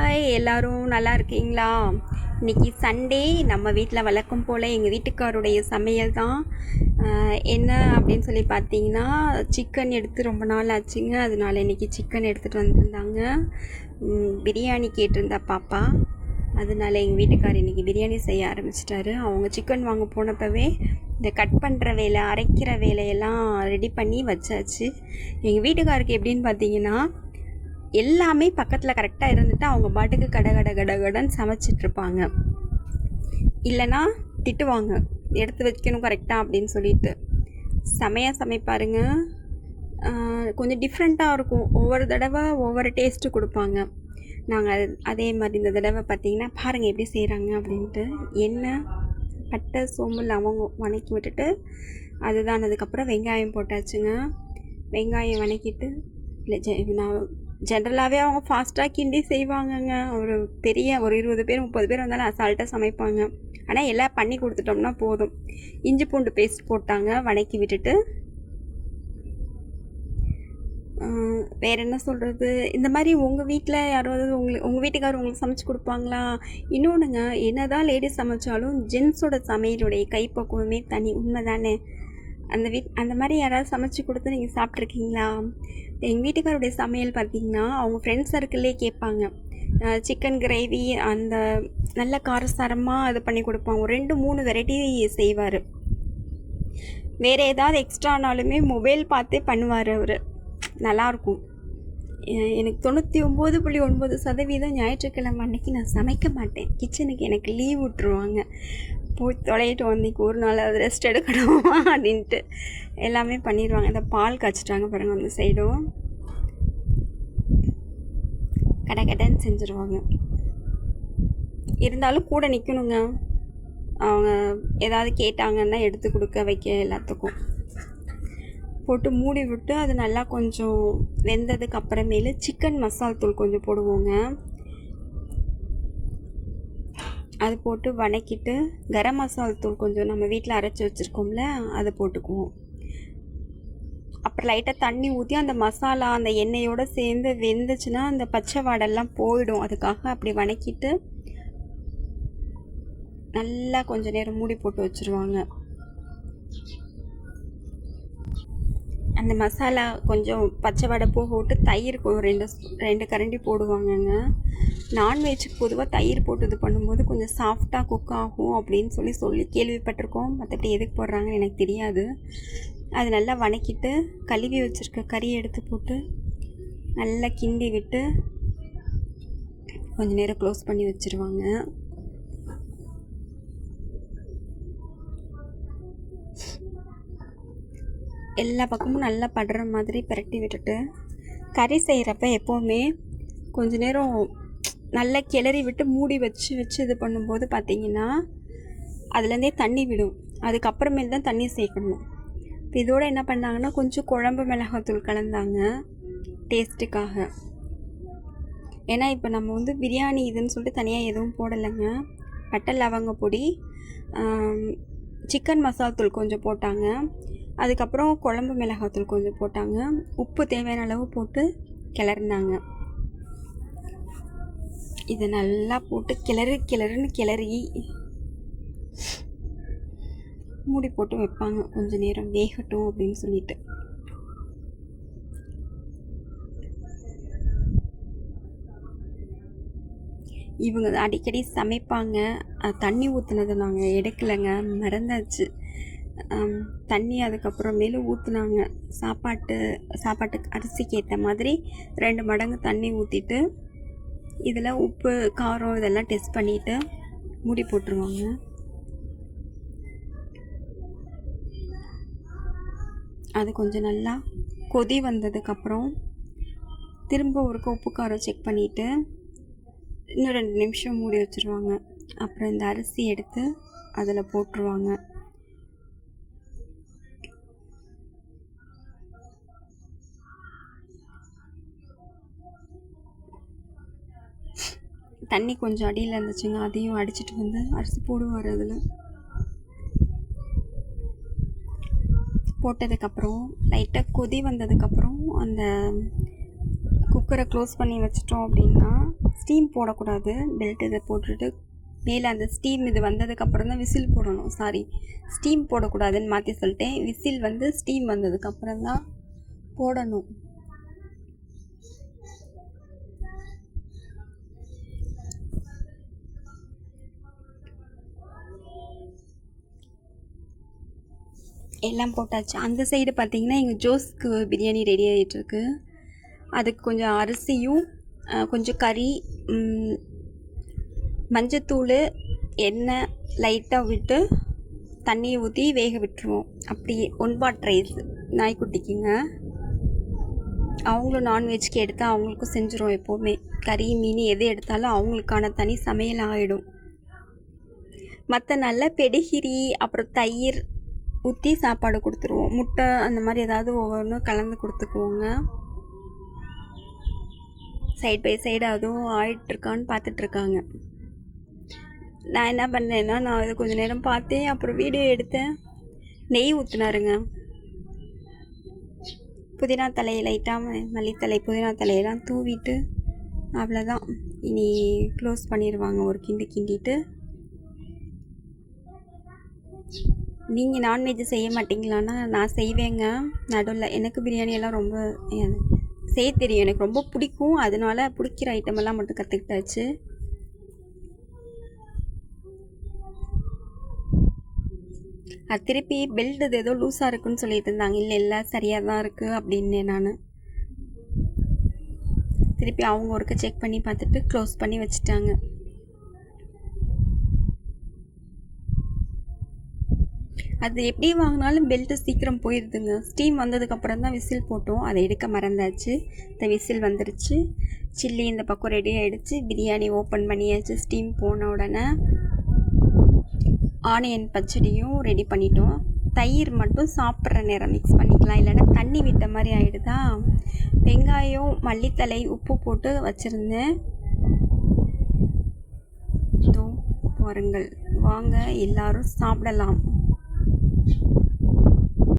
Hi, எல்லாரும் நல்லா இருக்கீங்களா? இன்னைக்கு சண்டே. நம்ம வீட்டில் வழக்கம் போல் எங்கள் வீட்டுக்காருடைய சமையல் தான். என்ன அப்படின்னு சொல்லி பார்த்தீங்கன்னா, சிக்கன் எடுத்து ரொம்ப நாள் ஆச்சுங்க. அதனால இன்றைக்கி சிக்கன் எடுத்துகிட்டு வந்திருந்தாங்க. பிரியாணி கேட்டிருந்தா பாப்பா. அதனால எங்கள் வீட்டுக்கார் இன்றைக்கி பிரியாணி செய்ய ஆரம்பிச்சிட்டாரு. அவங்க சிக்கன் வாங்க போனப்பவே இந்த கட் பண்ணுற வேலை, அரைக்கிற வேலையெல்லாம் ரெடி பண்ணி வச்சாச்சு. எங்கள் வீட்டுக்காருக்கு எப்படின்னு பார்த்தீங்கன்னா, எல்லாமே பக்கத்தில் கரெக்டாக இருந்துட்டு அவங்க பாட்டுக்கு கடன்னு சமைச்சிட்ருப்பாங்க. இல்லைன்னா திட்டுவாங்க, எடுத்து வைக்கணும் கரெக்டாக அப்படின்னு சொல்லிட்டு. செமையாக சமைப்பாருங்க. கொஞ்சம் டிஃப்ரெண்ட்டாக இருக்கும். ஒவ்வொரு தடவை ஒவ்வொரு டேஸ்ட்டு கொடுப்பாங்க. நாங்கள் அதே மாதிரி இந்த தடவை பார்த்திங்கன்னா பாருங்கள் எப்படி செய்கிறாங்க அப்படின்ட்டு. எண்ணெய், பட்டை, சோம்பு, லவங்கம் வணக்கி விட்டுட்டு அதுதான் அதுக்கப்புறம் வெங்காயம் போட்டாச்சுங்க. வெங்காயம் வணக்கிட்டு நான் ஜென்ரலாகவே அவங்க ஃபாஸ்ட்டாக கிண்டி செய்வாங்கங்க. ஒரு 20 பேர் 30 பேர் வந்தாலும் அசால்ட்டாக சமைப்பாங்க. ஆனால் எல்லாம் பண்ணி கொடுத்துட்டோம்னா போதும். இஞ்சி பூண்டு பேஸ்ட் போட்டாங்க, வணக்கி விட்டுட்டு. வேறு என்ன சொல்கிறது, இந்த மாதிரி உங்கள் வீட்டில் யாராவது உங்கள் வீட்டுக்காரர் உங்களுக்கு சமைச்சு கொடுப்பாங்களா? இன்னொன்றுங்க, என்ன தான் லேடிஸ் சமைச்சாலும் ஜென்ஸோட சமையலுடைய கைப்பக்குவமே தனி. உண்மை தானே? அந்த மாதிரி யாராவது சமைச்சு கொடுத்து நீங்கள் சாப்பிட்ருக்கீங்களா? எங்கள் வீட்டுக்காருடைய சமையல் பார்த்திங்கன்னா, அவங்க ஃப்ரெண்ட்ஸ் சர்க்கிள்லே கேட்பாங்க. சிக்கன் கிரேவி அந்த நல்ல காரசாரமாக இது பண்ணி கொடுப்பாங்க. ஒரு 2-3 வெரைட்டி செய்வார். வேறு ஏதாவது எக்ஸ்ட்ரானாலுமே மொபைல் பார்த்தே பண்ணுவார் அவர். நல்லாயிருக்கும். எனக்கு 99.9% ஞாயிற்றுக்கிழமை அன்றைக்கி நான் சமைக்க மாட்டேன். கிச்சனுக்கு எனக்கு லீவ் விட்டுருவாங்க. போய் தொலையிட்டு வந்திக்கு ஒரு நாள் அது ரெஸ்ட் எடுக்கணுமா அப்படின்ட்டு எல்லாமே பண்ணிடுவாங்க. இந்த பால் காய்ச்சிட்டாங்க பாருங்கள், அந்த சைடும் கடன்னு செஞ்சுருவாங்க. இருந்தாலும் கூட நிற்கணுங்க. அவங்க ஏதாவது கேட்டாங்கன்னா எடுத்து கொடுக்க வைக்க எல்லாத்துக்கும் போட்டு மூடி விட்டு அது நல்லா கொஞ்சம் வெந்ததுக்கு அப்புறமேலு சிக்கன் மசால் தூள் கொஞ்சம் போடுவோங்க. அது போட்டு வணக்கிட்டு கரம் மசால் தூள் கொஞ்சம் நம்ம வீட்டில் அரைச்சி வச்சுருக்கோம்ல அதை போட்டுக்குவோம். அப்புறம் லைட்டாக தண்ணி ஊற்றி அந்த மசாலா அந்த எண்ணெயோடு சேர்ந்து வெந்துச்சுன்னா அந்த பச்சை வாடெல்லாம் போயிடும். அதுக்காக அப்படி வணக்கிட்டு நல்லா கொஞ்சம் நேரம் மூடி போட்டு வச்சுருவாங்க. அந்த மசாலா கொஞ்சம் பச்சை வடை போக விட்டு தயிர் ரெண்டு கரண்டி போடுவாங்கங்க. நான்வெஜ்ஜுக்கு பொதுவாக தயிர் போட்டு இது பண்ணும்போது கொஞ்சம் சாஃப்டாக குக் ஆகும் அப்படின்னு சொல்லி கேள்விப்பட்டிருக்கோம். மற்றபடி எதுக்கு போடுறாங்கன்னு எனக்கு தெரியாது. அது நல்லா வணக்கிட்டு கழுவி வச்சுருக்க கறியை எடுத்து போட்டு நல்லா கிண்டி விட்டு கொஞ்சம் நேரம் க்ளோஸ் பண்ணி வச்சுருவாங்க. எல்லா பக்கமும் நல்லா படுற மாதிரி பரட்டி விட்டுட்டு, கறி செய்கிறப்ப எப்போவுமே கொஞ்ச நேரம் நல்லா கிளறி விட்டு மூடி வச்சு இது பண்ணும்போது பார்த்திங்கன்னா அதுலேருந்தே தண்ணி விடும். அதுக்கப்புறமேல் தான் தண்ணி சேர்க்கணும். இப்போ இதோடு என்ன பண்ணாங்கன்னா கொஞ்சம் குழம்பு மிளகாத்தூள் கலந்தாங்க டேஸ்ட்டுக்காக. ஏன்னா இப்போ நம்ம பிரியாணி இதுன்னு சொல்லிட்டு தனியாக எதுவும் போடலைங்க. பட்டை லவங்க பொடி, சிக்கன் மசால் தூள் கொஞ்சம் போட்டாங்க. அதுக்கப்புறம் குழம்பு மிளகாத்தூள் கொஞ்சம் போட்டாங்க. உப்பு தேவையான அளவு போட்டு கிளறினாங்க. இதை நல்லா போட்டு கிளறுன்னு கிளறி மூடி போட்டு வைப்பாங்க. கொஞ்சம் நேரம் வேகட்டும் அப்படின்னு சொல்லிட்டு. இவங்க அடிக்கடி சமைப்பாங்க. தண்ணி ஊற்றுனதை நாங்கள் எடுக்கலைங்க, மறந்தாச்சு. தண்ணி அதுக்கப்புறமேலு ஊற்றுனாங்க. சாப்பாட்டுக்கு அரிசிக்கு ஏற்ற மாதிரி 2 மடங்கு தண்ணி ஊற்றிட்டு இதில் உப்பு காரம் இதெல்லாம் டெஸ்ட் பண்ணிவிட்டு மூடி போட்டுருவாங்க. அது கொஞ்சம் நல்லா கொதி வந்ததுக்கப்புறம் திரும்ப ஒருக்க உப்பு காரம் செக் பண்ணிவிட்டு இன்னும் 2 நிமிஷம் மூடி வச்சுருவாங்க. அப்புறம் இந்த அரிசி எடுத்து அதில் போட்டுருவாங்க. தண்ணி கொஞ்சம் அடியில் இருந்துச்சுங்க, அதையும் அடிச்சிட்டு வந்து அரிசி போடுவார். அதில் போட்டதுக்கப்புறம் லைட்டாக கொதி வந்ததுக்கப்புறம் அந்த குக்கரை க்ளோஸ் பண்ணி வச்சிட்டோம் அப்படின்னா ஸ்டீம் போடக்கூடாது. பெல்ட் இதை போட்டுட்டு மேலே அந்த ஸ்டீம் இது வந்ததுக்கப்புறம் தான் விசில் போடணும். ஸ்டீம் போடக்கூடாதுன்னு மாற்றி சொல்லிட்டேன். விசில் வந்து ஸ்டீம் வந்ததுக்கப்புறம் தான் போடணும். எல்லாம் போட்டாச்சு. அந்த சைடு பார்த்திங்கன்னா எங்கள் ஜோஸ்க்கு பிரியாணி ரெடி ஆகிட்டுருக்கு. அதுக்கு கொஞ்சம் அரிசியும் கொஞ்சம் கறி, மஞ்சத்தூள், எண்ணெய் லைட்டாக விட்டு தண்ணியை ஊற்றி வேக விட்டுருவோம். அப்படியே 1 பாட் ரைஸ் நாய்க்குட்டிக்குங்க. அவங்களும் நான்வெஜ்க்கு எடுத்தால் அவங்களுக்கும் செஞ்சுருவோம். எப்போவுமே கறி மீன் எது எடுத்தாலும் அவங்களுக்கான தனி சமையல் ஆகிடும். மற்ற நல்ல பெடிகிரி அப்புறம் தயிர் ஊற்றி சாப்பாடு கொடுத்துருவோம். முட்டை அந்த மாதிரி ஏதாவது ஒவ்வொன்றும் கலந்து கொடுத்துக்குவோங்க. சைட் பை சைடு அதுவும் ஆகிட்டுருக்கான்னு பார்த்துட்ருக்காங்க. நான் என்ன பண்ணேன்னா, நான் அதை கொஞ்சம் நேரம் பார்த்தேன், அப்புறம் வீடியோ எடுத்தேன். நெய் ஊற்றினாருங்க. புதினா தலை லைட்டாக மல்லித்தலை புதினா தலையெல்லாம் தூவிட்டு அவ்வளோதான். இனி க்ளோஸ் பண்ணிடுவாங்க. ஒரு கிண்டிட்டு. நீங்கள் நான்வெஜ் செய்ய மாட்டிங்களான்னா நான் செய்வேங்க நடுவில். எனக்கு பிரியாணியெல்லாம் ரொம்ப செய்ய தெரியும். எனக்கு ரொம்ப பிடிக்கும். அதனால பிடிக்கிற ஐட்டமெல்லாம் மட்டும் கற்றுக்கிட்டாச்சு. அது திருப்பி பெல்ட் இது ஏதோ லூஸாக இருக்குன்னு சொல்லிட்டு இருந்தாங்க. இல்லை சரியாக தான் இருக்குது அப்படின்னேன் நான். திருப்பி அவங்க ஒருக்க செக் பண்ணி பார்த்துட்டு க்ளோஸ் பண்ணி வச்சுட்டாங்க. அது எப்படி வாங்கினாலும் பெல்ட்டு சீக்கிரம் போயிடுதுங்க. ஸ்டீம் வந்ததுக்கப்புறம் தான் விசில் போட்டோம். அதை எடுக்க மறந்தாச்சு. இந்த விசில் வந்துருச்சு. சில்லி இந்த பக்கம் ரெடி ஆகிடுச்சு. பிரியாணி ஓப்பன் பண்ணியாச்சு. ஸ்டீம் போன உடனே ஆனியன் பச்சடியும் ரெடி பண்ணிட்டோம். தயிர் மட்டும் சாப்பிட்ற நேரம் மிக்ஸ் பண்ணிக்கலாம், இல்லைன்னா தண்ணி விட்ட மாதிரி ஆகிடுதா. வெங்காயம், மல்லித்தலை, உப்பு போட்டு வச்சுருந்தேன். இதோ பாருங்கள், வாங்க எல்லாரும் சாப்பிடலாம்.